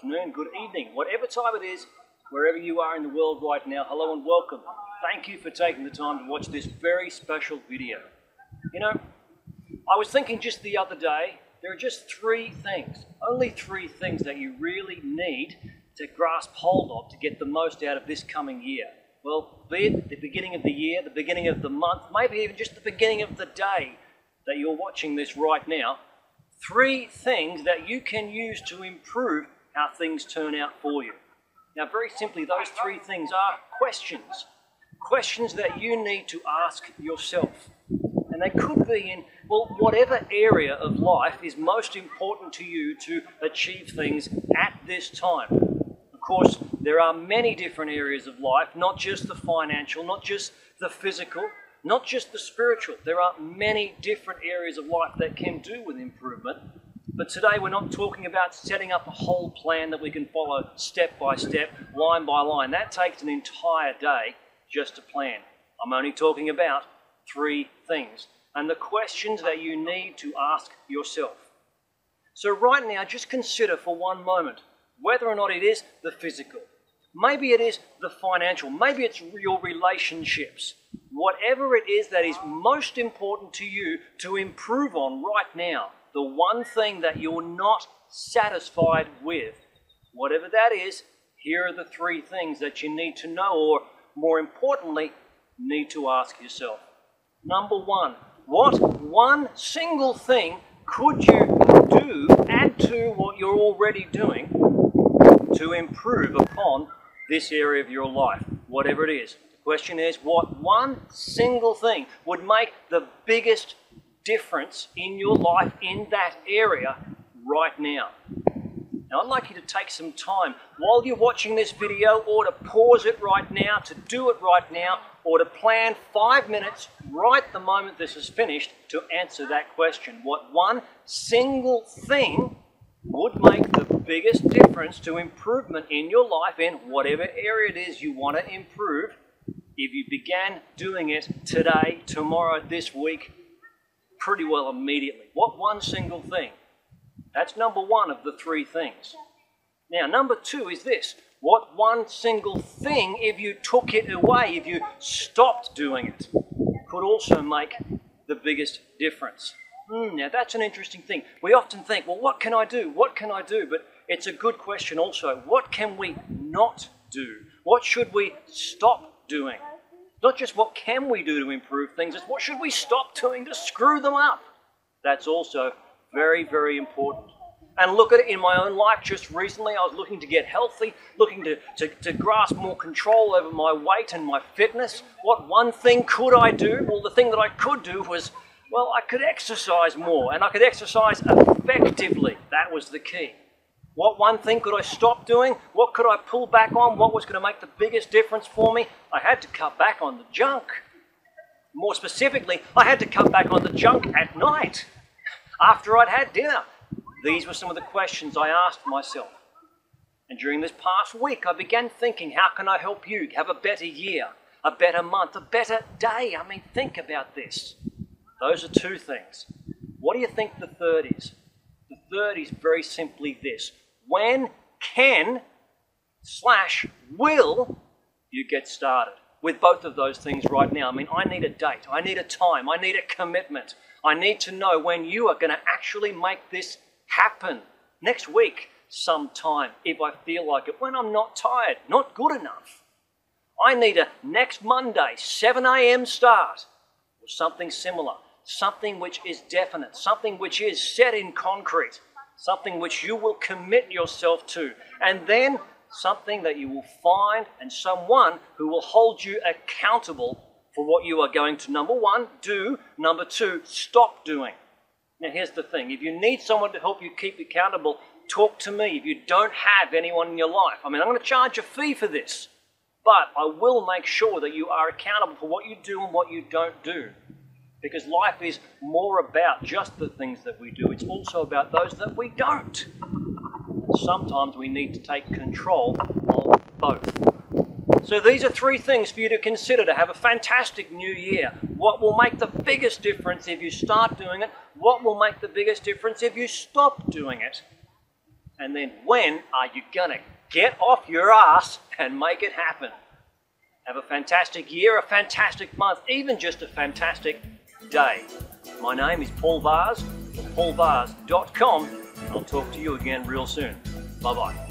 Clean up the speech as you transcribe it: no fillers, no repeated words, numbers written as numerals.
afternoon, good evening, whatever time it is, wherever you are in the world right now, hello and welcome. Thank you for taking the time to watch this very special video. You know, I was thinking just the other day, there are just three things, only three things that you really need to grasp hold of to get the most out of this coming year. Well, be it the beginning of the year, the beginning of the month, maybe even just the beginning of the day that you're watching this right now. Three things that you can use to improve how things turn out for you. Now, very simply, those three things are questions. Questions that you need to ask yourself. And they could be in, well, whatever area of life is most important to you to achieve things at this time. Of course, there are many different areas of life, not just the financial, not just the physical, not just the spiritual. There are many different areas of life that can do with improvement. But today we're not talking about setting up a whole plan that we can follow step by step, line by line. That takes an entire day just to plan. I'm only talking about three things and the questions that you need to ask yourself. So right now, just consider for one moment whether or not it is the physical. Maybe it is the financial. Maybe it's your relationships. Whatever it is that is most important to you to improve on right now, the one thing that you're not satisfied with, whatever that is, here are the three things that you need to know, or more importantly, need to ask yourself. Number one, what one single thing could you do, add to what you're already doing, to improve upon this area of your life, whatever it is? The question is, what one single thing would make the biggest difference in your life in that area right now? Now, I'd like you to take some time while you're watching this video, or to pause it right now, to do it right now, or to plan 5 minutes right the moment this is finished to answer that question. What one single thing would make the biggest difference to improvement in your life in whatever area it is you want to improve if you began doing it today, tomorrow, this week, pretty well immediately? What one single thing? That's number one of the three things. Now, number two is this. What one single thing, if you took it away, if you stopped doing it, could also make the biggest difference? Now, that's an interesting thing. We often think, well, what can I do? What can I do? But it's a good question also. What can we not do? What should we stop doing? Not just what can we do to improve things, it's what should we stop doing to screw them up? That's also very, very important. And look at it in my own life. Just recently, I was looking to get healthy, looking to grasp more control over my weight and my fitness. What one thing could I do? Well, the thing that I could do was, well, I could exercise more, and I could exercise effectively. That was the key. What one thing could I stop doing? What could I pull back on? What was going to make the biggest difference for me? I had to cut back on the junk. More specifically, I had to cut back on the junk at night, after I'd had dinner. These were some of the questions I asked myself. And during this past week, I began thinking, how can I help you have a better year, a better month, a better day? I mean, think about this. Those are two things. What do you think the third is? The third is very simply this. When can / will you get started with both of those things right now? I mean, I need a date. I need a time. I need a commitment. I need to know when you are going to actually make this happen. Next week, sometime, if I feel like it, when I'm not tired, not good enough. I need a next Monday, 7 a.m. start, or something similar. Something which is definite, something which is set in concrete, something which you will commit yourself to, and then something that you will find and someone who will hold you accountable for what you are going to, number one, do, number two, stop doing. Now, here's the thing. If you need someone to help you keep accountable, talk to me. If you don't have anyone in your life, I mean, I'm going to charge a fee for this, but I will make sure that you are accountable for what you do and what you don't do. Because life is more about just the things that we do. It's also about those that we don't. And sometimes we need to take control of both. So these are three things for you to consider to have a fantastic new year. What will make the biggest difference if you start doing it? What will make the biggest difference if you stop doing it? And then when are you gonna get off your ass and make it happen? Have a fantastic year, a fantastic month, even just a fantastic day. My name is Paul Vars from paulvars.com. I'll talk to you again real soon. Bye-bye.